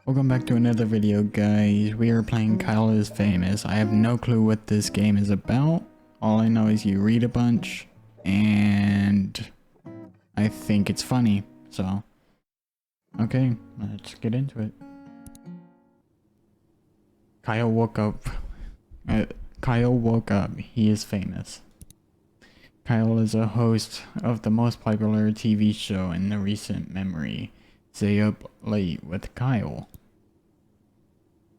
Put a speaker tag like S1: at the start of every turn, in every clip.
S1: Welcome back to another video, guys. We are playing Kyle is Famous. I have no clue what this game is about. All I know is you read a bunch and I think it's funny. So, okay, let's get into it. Kyle woke up. Kyle woke up. He is famous. Kyle is a host of the most popular TV show in the recent memory, Stay Up Late with Kyle.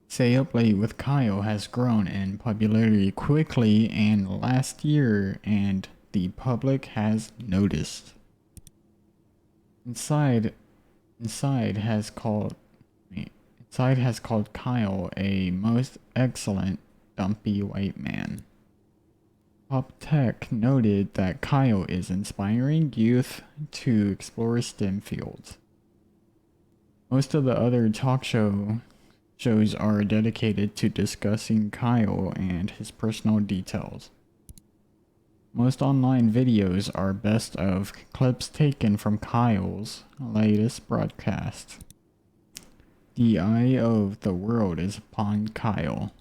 S1: Stay Up Late with Kyle has grown in popularity quickly and last year, and the public has noticed. Inside has called Kyle a most excellent dumpy white man. Pop Tech noted that Kyle is inspiring youth to explore STEM fields. Most of the other talk shows are dedicated to discussing Kyle and his personal details. Most online videos are best of clips taken from Kyle's latest broadcast. The eye of the world is upon Kyle.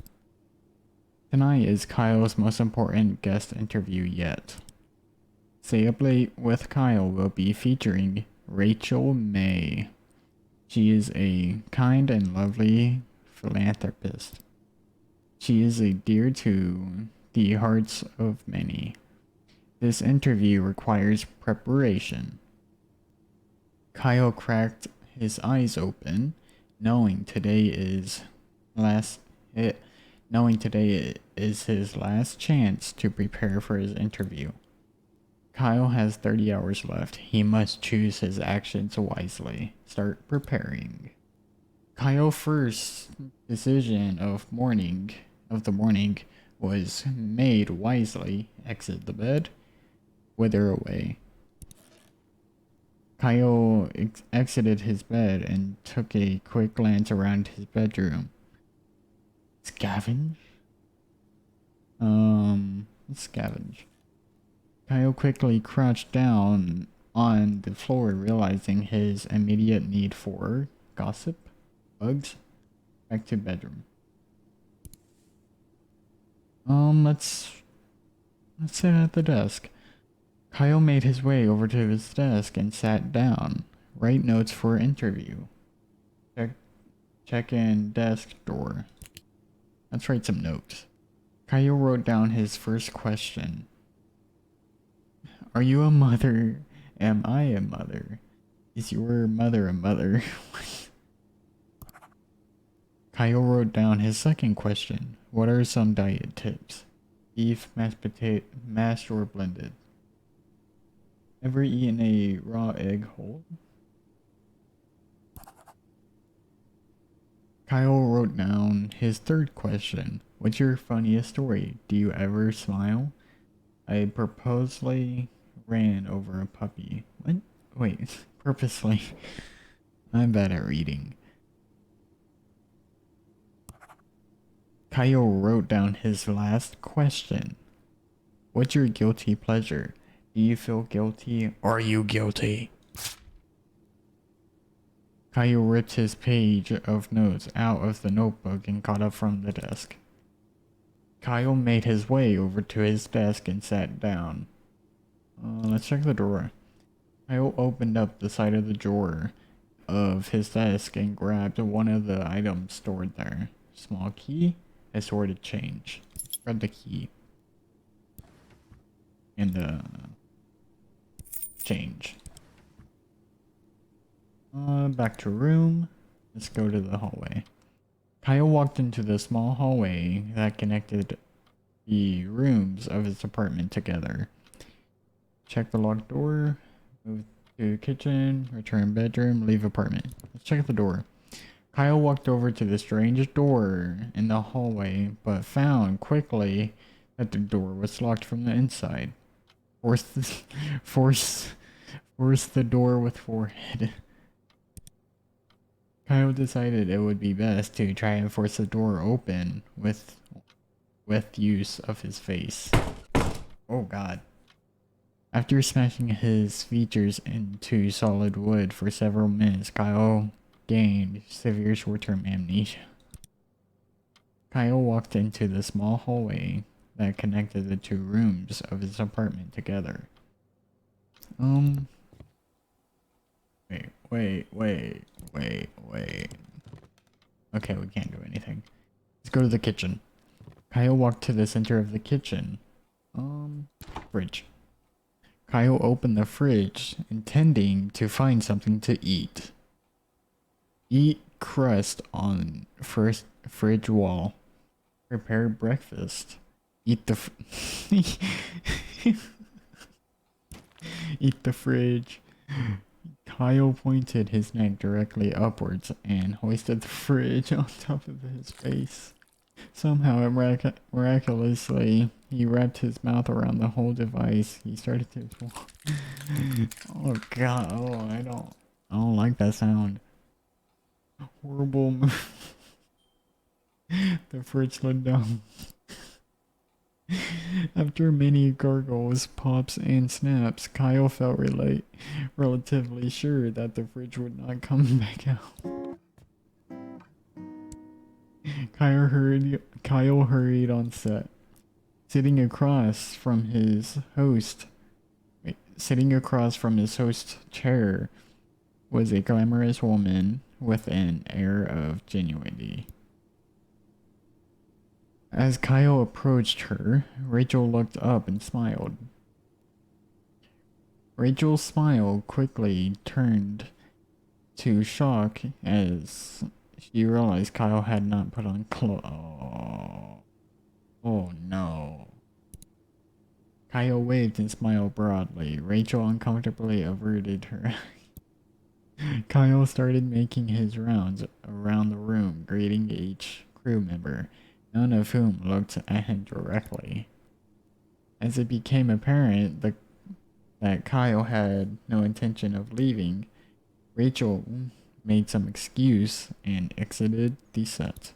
S1: Tonight is Kyle's most important guest interview yet. Stay Up Late with Kyle will be featuring Rachel May. She is a kind and lovely philanthropist. She is dear to the hearts of many. This interview requires preparation. Kyle cracked his eyes open, knowing today is his last chance to prepare for his interview. Kyle has 30 hours left. He must choose his actions wisely. Start preparing. Kyle's first decision of the morning was made wisely. Exit the bed. Wither away. Kyle exited his bed and took a quick glance around his bedroom. Scavenge? Scavenge. Kyle quickly crouched down on the floor, realizing his immediate need for gossip. Bugs. Back to bedroom. Let's sit at the desk. Kyle made his way over to his desk and sat down. Write notes for interview. Check in desk door. Let's write some notes. Kyle wrote down his first question. Are you a mother? Am I a mother? Is your mother a mother? Kyle wrote down his second question. What are some diet tips? Beef, mashed or blended? Ever eaten a raw egg whole? Kyle wrote down his third question. What's your funniest story? Do you ever smile? I purposely ran over a puppy. What? Wait, purposely. I'm bad at reading. Kyle wrote down his last question. What's your guilty pleasure? Do you feel guilty? Are you guilty? Kyle ripped his page of notes out of the notebook and got up from the desk. Kyle made his way over to his desk and sat down. Let's check the drawer. Kyle opened up the side of the drawer of his desk and grabbed one of the items stored there. Small key, assorted change. Grab the key. And the change. Back to room. Let's go to the hallway. Kyle walked into the small hallway that connected the rooms of his apartment together. Check the locked door. Move to kitchen. Return bedroom. Leave apartment. Let's check the door. Kyle walked over to the strange door in the hallway, but found quickly that the door was locked from the inside. Force the door with forehead. Kyle decided it would be best to try and force the door open with use of his face. Oh god. After smashing his features into solid wood for several minutes, Kyle gained severe short-term amnesia. Kyle walked into the small hallway that connected the two rooms of his apartment together. Wait. Okay, we can't do anything. Let's go to the kitchen. Kyle walked to the center of the kitchen. Fridge. Kyle opened the fridge, intending to find something to eat. Eat crust on first fridge wall. Prepare breakfast. Eat the eat the fridge. Kyle pointed his neck directly upwards and hoisted the fridge on top of his face. Somehow, miraculously, he wrapped his mouth around the whole device. He started to oh god, I don't like that sound. Horrible move. The fridge slid down. After many gargles, pops, and snaps, Kyle felt relatively sure that the fridge would not come back out. Kyle hurried on set. Sitting across from his host's chair was a glamorous woman with an air of genuinity. As Kyle approached her, Rachel looked up and smiled. Rachel's smile quickly turned to shock as she realized Kyle had not put on clothes. Oh no. Kyle waved and smiled broadly. Rachel uncomfortably averted her. Kyle started making his rounds around the room, greeting each crew member, none of whom looked at him directly. As it became apparent that Kyle had no intention of leaving, Rachel made some excuse and exited the set.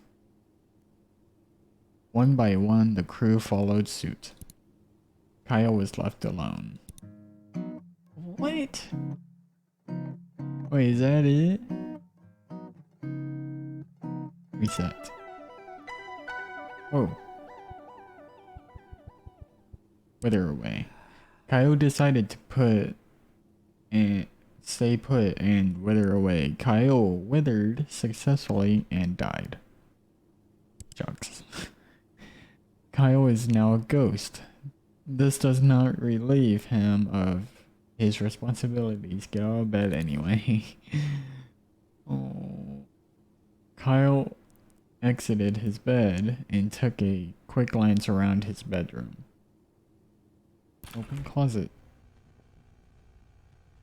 S1: One by one, the crew followed suit. Kyle was left alone. What? Wait, is that it? Reset. Whoa. Wither away. Kyle decided to stay put and wither away. Kyle withered successfully and died. Shucks. Kyle is now a ghost. This does not relieve him of his responsibilities. Get out of bed anyway. Oh. Kyle exited his bed and took a quick glance around his bedroom. Open closet.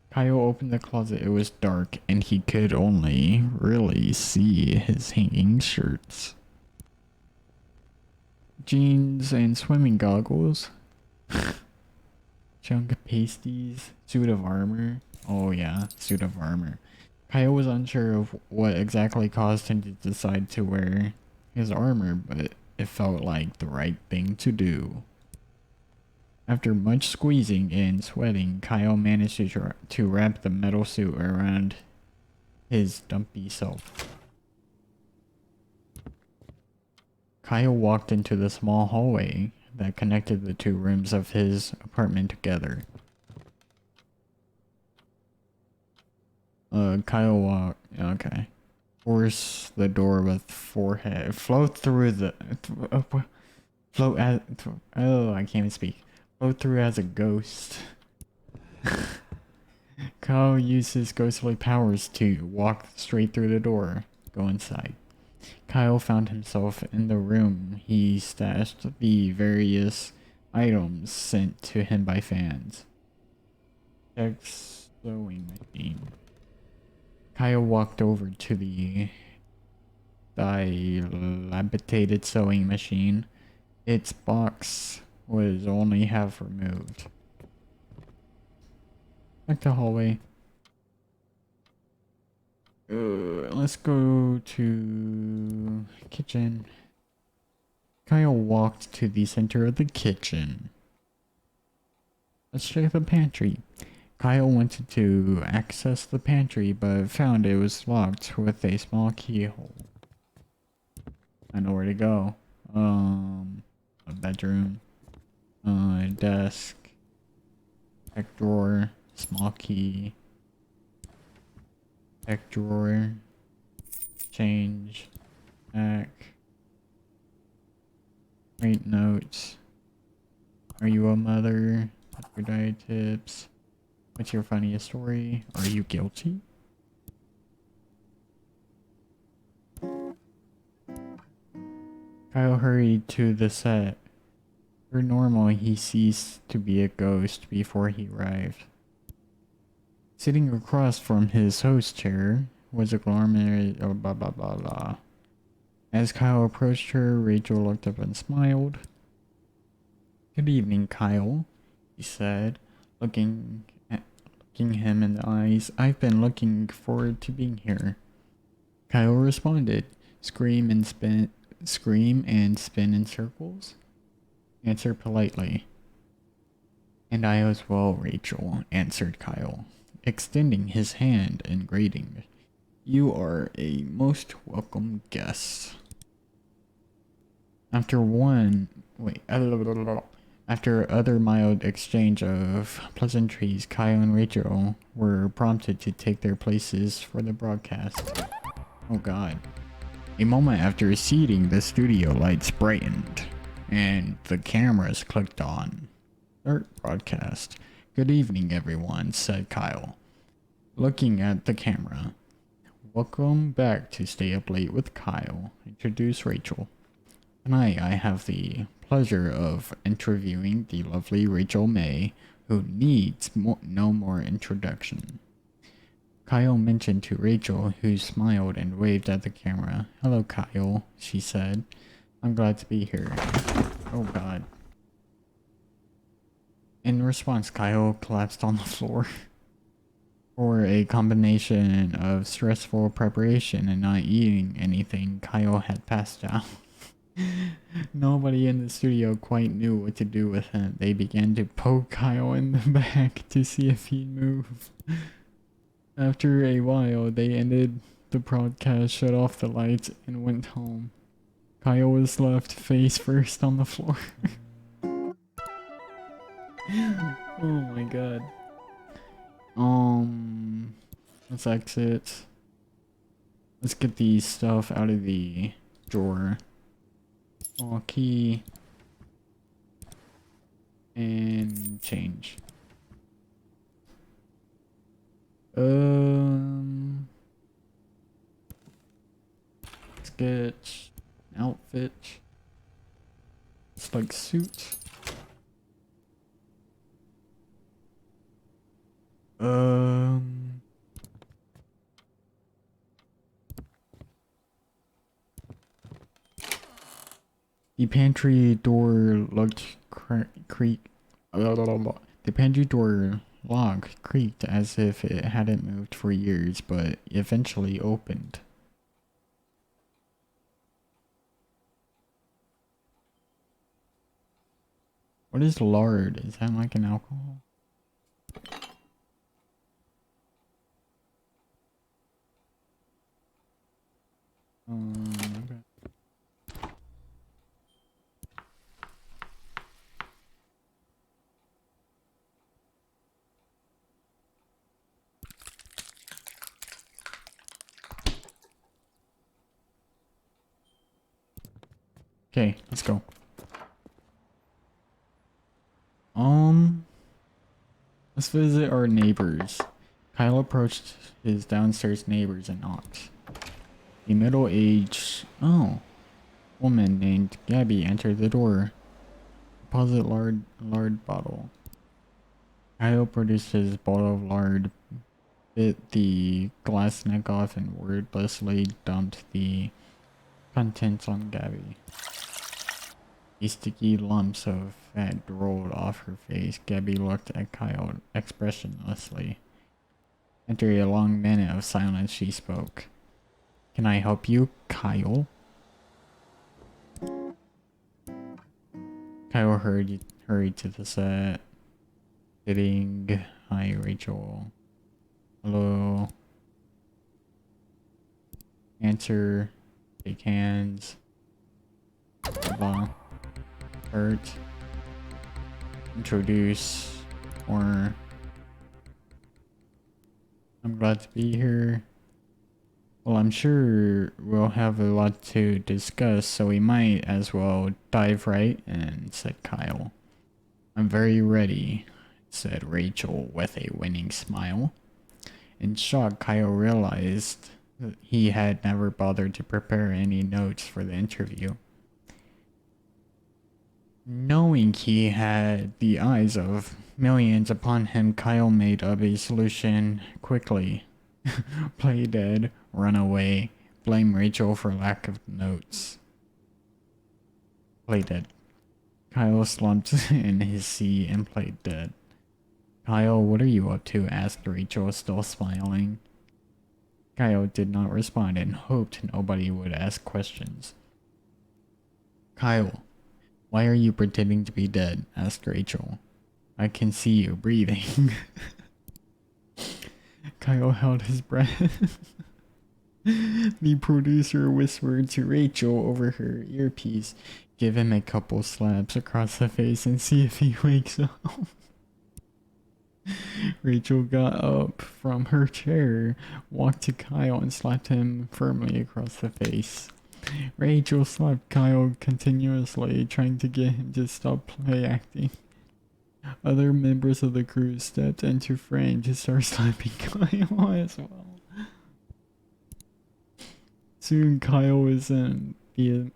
S1: Kyle opened the closet. It was dark and he could only really see his hanging shirts. Jeans and swimming goggles. Chunk of pasties. Suit of armor. Oh yeah, suit of armor. Kyle was unsure of what exactly caused him to decide to wear his armor, but it felt like the right thing to do. After much squeezing and sweating, Kyle managed to wrap the metal suit around his dumpy self. Kyle walked into the small hallway that connected the two rooms of his apartment together. Kyle walked. Okay. Force the door with forehead. Float through the. Float as. Oh, I can't even speak. Float through as a ghost. Kyle used his ghostly powers to walk straight through the door. Go inside. Kyle found himself in the room he stashed the various items sent to him by fans. Check sewing machine. Kyle walked over to the dilapidated sewing machine. Its box was only half removed. Back to hallway. Let's go to kitchen. Kyle walked to the center of the kitchen. Let's check the pantry. Kyle wanted to access the pantry, but found it was locked with a small keyhole. I know where to go. A bedroom, desk, tech drawer, small key, tech drawer, change, back, write notes. Are you a mother? What's your diet tips? What's your funniest story? Are you guilty? Kyle hurried to the set. Per normal, he ceased to be a ghost before he arrived. Sitting across from his host chair was a glamorous blah blah blah blah. As Kyle approached her, Rachel looked up and smiled. Good evening, Kyle, he said, looking him in the eyes. I've been looking forward to being here. Kyle responded, scream and spin in circles. Answer politely. And I as well, Rachel, answered Kyle, extending his hand in greeting. You are a most welcome guest. After other mild exchange of pleasantries, Kyle and Rachel were prompted to take their places for the broadcast. Oh god. A moment after seating, the studio lights brightened, and the cameras clicked on. Start broadcast. Good evening, everyone, said Kyle, looking at the camera. Welcome back to Stay Up Late with Kyle, introduced Rachel. Tonight I have the pleasure of interviewing the lovely Rachel May, who needs no more introduction. Kyle mentioned to Rachel, who smiled and waved at the camera. Hello, Kyle, she said. I'm glad to be here. Oh god. In response, Kyle collapsed on the floor. For a combination of stressful preparation and not eating anything, Kyle had passed out. Nobody in the studio quite knew what to do with him. They began to poke Kyle in the back to see if he'd move. After a while, they ended the broadcast, shut off the lights, and went home. Kyle was left face first on the floor. Oh my god. Let's exit. Let's get the stuff out of the drawer. Small key. And change. Let's get an outfit. It's like suit. The pantry door looked creaked. The pantry door lock creaked as if it hadn't moved for years, but eventually opened. What is lard? Is that like an alcohol? Okay. Okay, let's go. Let's visit our neighbors. Kyle approached his downstairs neighbors and knocked. A middle-aged, woman named Gabby entered the door. Deposit lard bottle. Kyle produced his bottle of lard, bit the glass neck off, and wordlessly dumped the contents on Gabby. A sticky lumps of fat rolled off her face. Gabby looked at Kyle expressionlessly. After a long minute of silence, she spoke. Can I help you, Kyle? Kyle hurried to the set. Sitting. Hi, Rachel. Hello. Answer. Shake hands. Blah blah. Hurt. Introduce. Or. I'm glad to be here. Well, I'm sure we'll have a lot to discuss, so we might as well dive right in, said Kyle. I'm very ready, said Rachel with a winning smile. In shock, Kyle realized that he had never bothered to prepare any notes for the interview. Knowing he had the eyes of millions upon him, Kyle made up a solution quickly. Play dead, run away, blame Rachel for lack of notes. Play dead. Kyle slumped in his seat and played dead. Kyle, what are you up to? Asked Rachel, still smiling. Kyle did not respond and hoped nobody would ask questions. Kyle, why are you pretending to be dead? Asked Rachel. I can see you breathing. Kyle held his breath. The producer whispered to Rachel over her earpiece, give him a couple slaps across the face and see if he wakes up. Rachel got up from her chair, walked to Kyle and slapped him firmly across the face. Rachel slapped Kyle continuously, trying to get him to stop play acting. Other members of the crew stepped into frame to start slapping Kyle as well. Soon Kyle was in the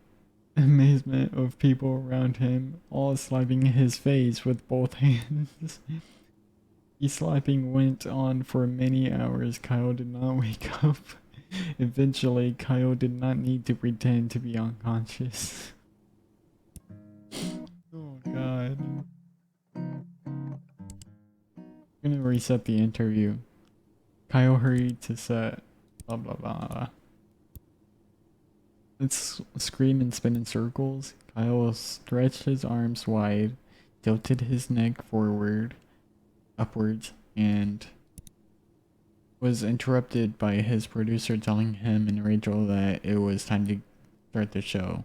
S1: amazement of people around him, all slapping his face with both hands. The slapping went on for many hours. Kyle did not wake up. Eventually, Kyle did not need to pretend to be unconscious. Oh god. I'm gonna reset the interview. Kyle hurried to set. Blah blah blah. Let's scream and spin in circles. Kyle stretched his arms wide, tilted his neck upwards, and was interrupted by his producer telling him and Rachel that it was time to start the show.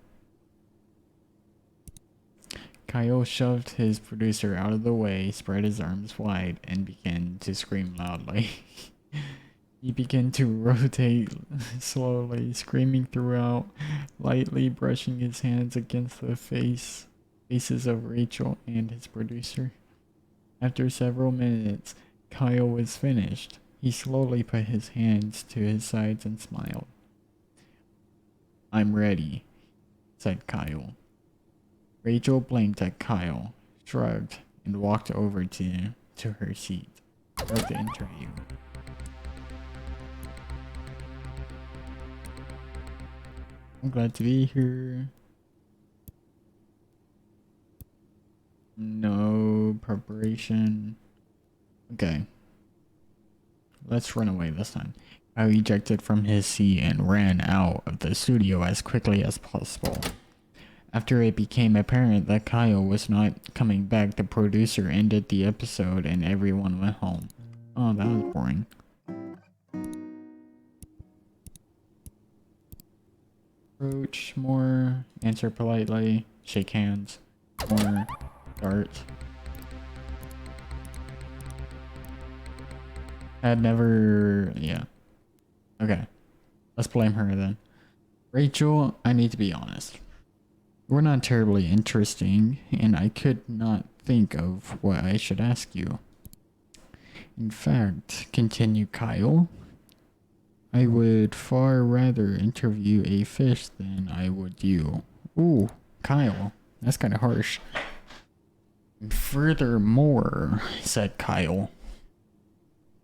S1: Kyle shoved his producer out of the way, spread his arms wide, and began to scream loudly. He began to rotate slowly, screaming throughout, lightly brushing his hands against the faces of Rachel and his producer. After several minutes, Kyle was finished. He slowly put his hands to his sides and smiled. I'm ready, said Kyle. Rachel blinked at Kyle, shrugged, and walked over to her seat. Start the interview. I'm glad to be here. No preparation. Okay. Let's run away this time. I ejected from his seat and ran out of the studio as quickly as possible. After it became apparent that Kyle was not coming back, the producer ended the episode and everyone went home. Oh, that was boring. Approach more, answer politely, shake hands, more, start. Yeah. Okay. Let's blame her then. Rachel, I need to be honest. We're not terribly interesting, and I could not think of what I should ask you. In fact, continued Kyle, I would far rather interview a fish than I would you. Ooh, Kyle, that's kind of harsh. Furthermore, said Kyle,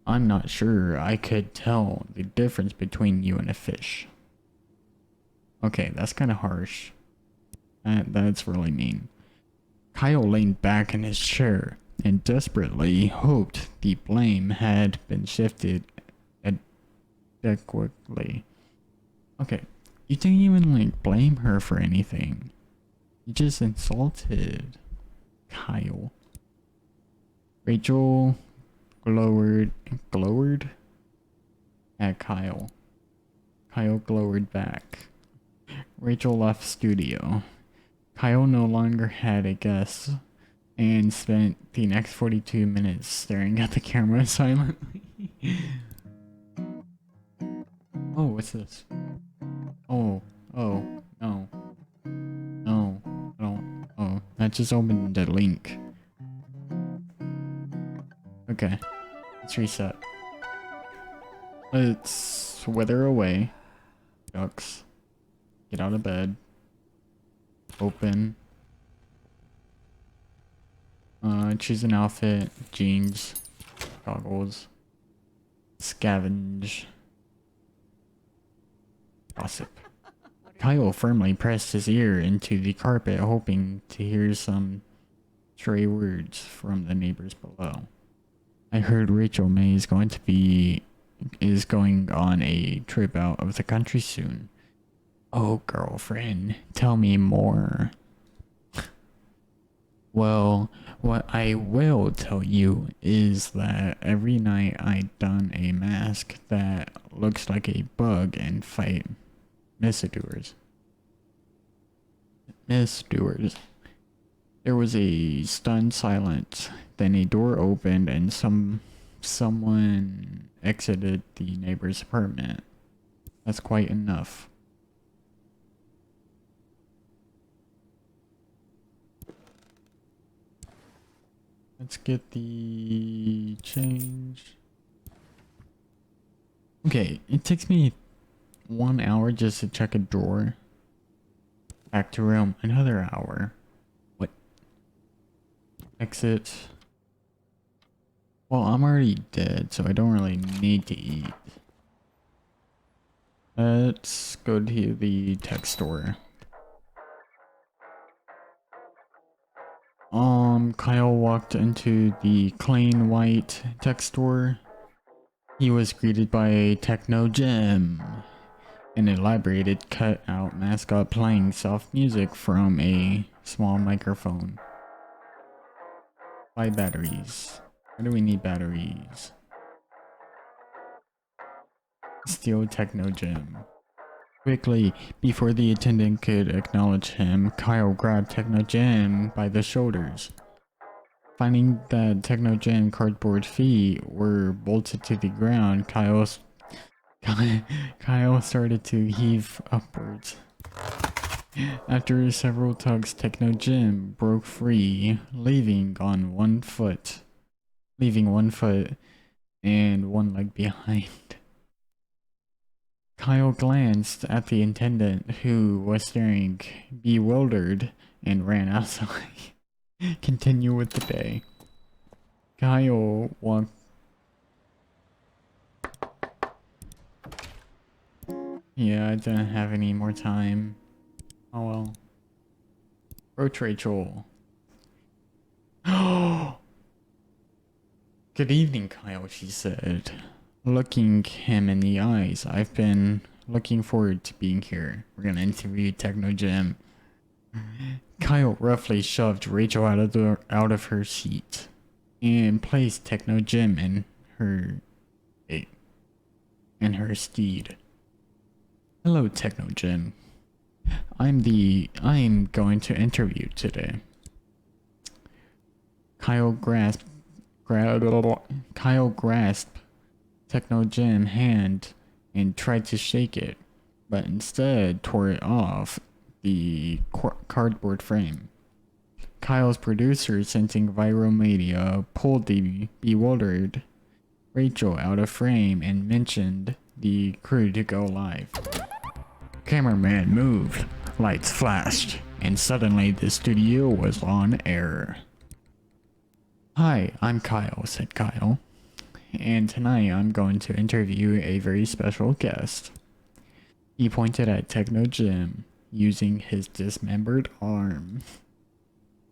S1: I'm not sure I could tell the difference between you and a fish. Okay, that's kind of harsh. That's really mean. Kyle leaned back in his chair and desperately hoped the blame had been shifted adequately. Okay, you didn't even blame her for anything. You just insulted Kyle. Rachel glowered at Kyle. Kyle glowered back. Rachel left studio. Kyle no longer had a guest and spent the next 42 minutes staring at the camera silently. Oh, what's this? Oh, no. No, I don't. Oh, that just opened the link. Okay, let's reset. Let's wither away. Ducks. Get out of bed. Open. Choose an outfit. Jeans. Goggles. Scavenge. Gossip. Kyle firmly pressed his ear into the carpet, hoping to hear some stray words from the neighbors below. I heard Rachel May is going on a trip out of the country soon. Oh, girlfriend, tell me more. Well, what I will tell you is that every night I don a mask that looks like a bug and fight misdoers. There was a stunned silence. Then a door opened and someone exited the neighbor's apartment. That's quite enough. Let's get the change. Okay, it takes me 1 hour just to check a drawer. Back to room, another hour. What? Exit. Well, I'm already dead, so I don't really need to eat. Let's go to the tech store. Kyle walked into the clean white tech store. He was greeted by a TECHNO gem, an elaborated cut-out mascot playing soft music from a small microphone. Buy batteries. Why do we need batteries? Steal TECHNO gem. Quickly, before the attendant could acknowledge him, Kyle grabbed TECHNO gem by the shoulders. Finding that TECHNO gem cardboard feet were bolted to the ground, Kyle started to heave upwards. After several tugs, TECHNO gem broke free, leaving one foot and one leg behind. Kyle glanced at the attendant, who was staring bewildered, and ran outside. Continue with the day. Kyle walked. Yeah, I didn't have any more time. Oh well. Approach Rachel. Oh! Good evening, Kyle, she said, looking him in the eyes. I've been looking forward to being here. We're gonna interview TECHNO gem. Kyle roughly shoved Rachel out of her seat and placed TECHNO gem in her steed. Hello, TECHNO gem. I'm going to interview today. Kyle grasped TECHNO gem hand and tried to shake it, but instead tore it off the cardboard frame. Kyle's producer, sensing viral media, pulled the bewildered Rachel out of frame and mentioned the crew to go live. Cameraman moved, lights flashed, and suddenly the studio was on air. Hi, I'm Kyle, said Kyle, and tonight I'm going to interview a very special guest. He pointed at TECHNO gem, using his dismembered arm.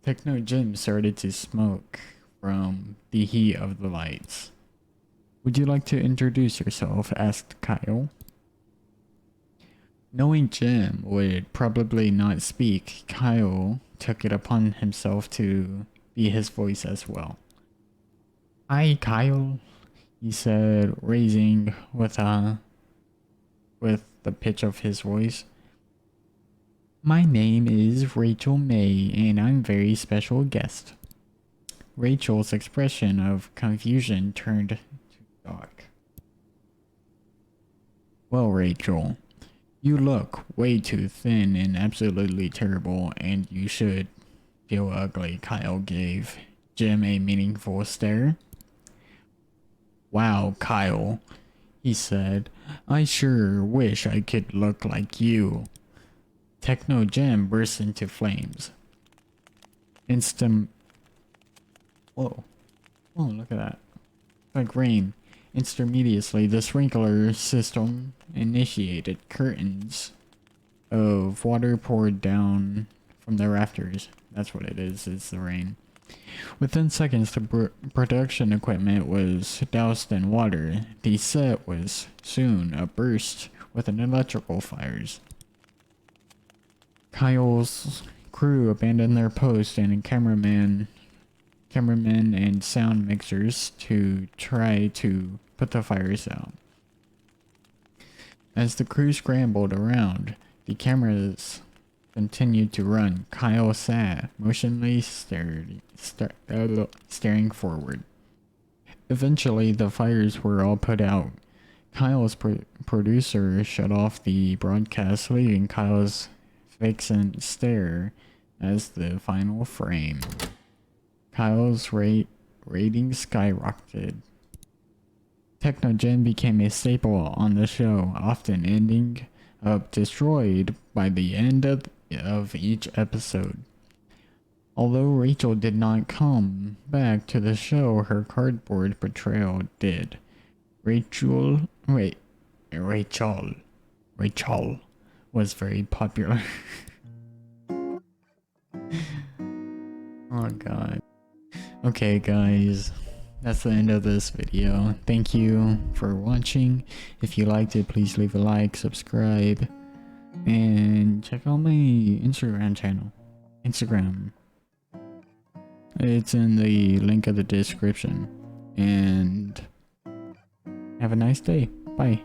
S1: TECHNO gem started to smoke from the heat of the lights. Would you like to introduce yourself? Asked Kyle. Knowing Jim would probably not speak, Kyle took it upon himself to be his voice as well. Hi, Kyle, he said, raising with the pitch of his voice. My name is Rachel May, and I'm a very special guest. Rachel's expression of confusion turned to dark. Well, Rachel, you look way too thin and absolutely terrible, and you should feel ugly. Kyle gave Jim a meaningful stare. Wow, Kyle, he said, I sure wish I could look like you. Techno Jim burst into flames. Instant. Whoa. Oh, look at that. Like rain. Instantaneously, the sprinkler system initiated. Curtains of water poured down from the rafters. That's what it is, it's the rain. Within seconds, the production equipment was doused in water. The set was soon aburst with an electrical fires. Kyle's crew abandoned their post and cameramen and sound mixers to try to put the fires out. As the crew scrambled around, the cameras continued to run. Kyle sat motionless, staring forward. Eventually, the fires were all put out. Kyle's producer shut off the broadcast, leaving Kyle's vacant stare as the final frame. Kyle's ratings skyrocketed. TechnoGen became a staple on the show, often ending up destroyed by the end of each episode. Although Rachel did not come back to the show, her cardboard portrayal did. Rachel was very popular. Oh god. Okay guys, that's the end of this video. Thank you for watching. If you liked it, please leave a like, subscribe, and check out my Instagram channel. It's in the link of the description. And have a nice day. Bye.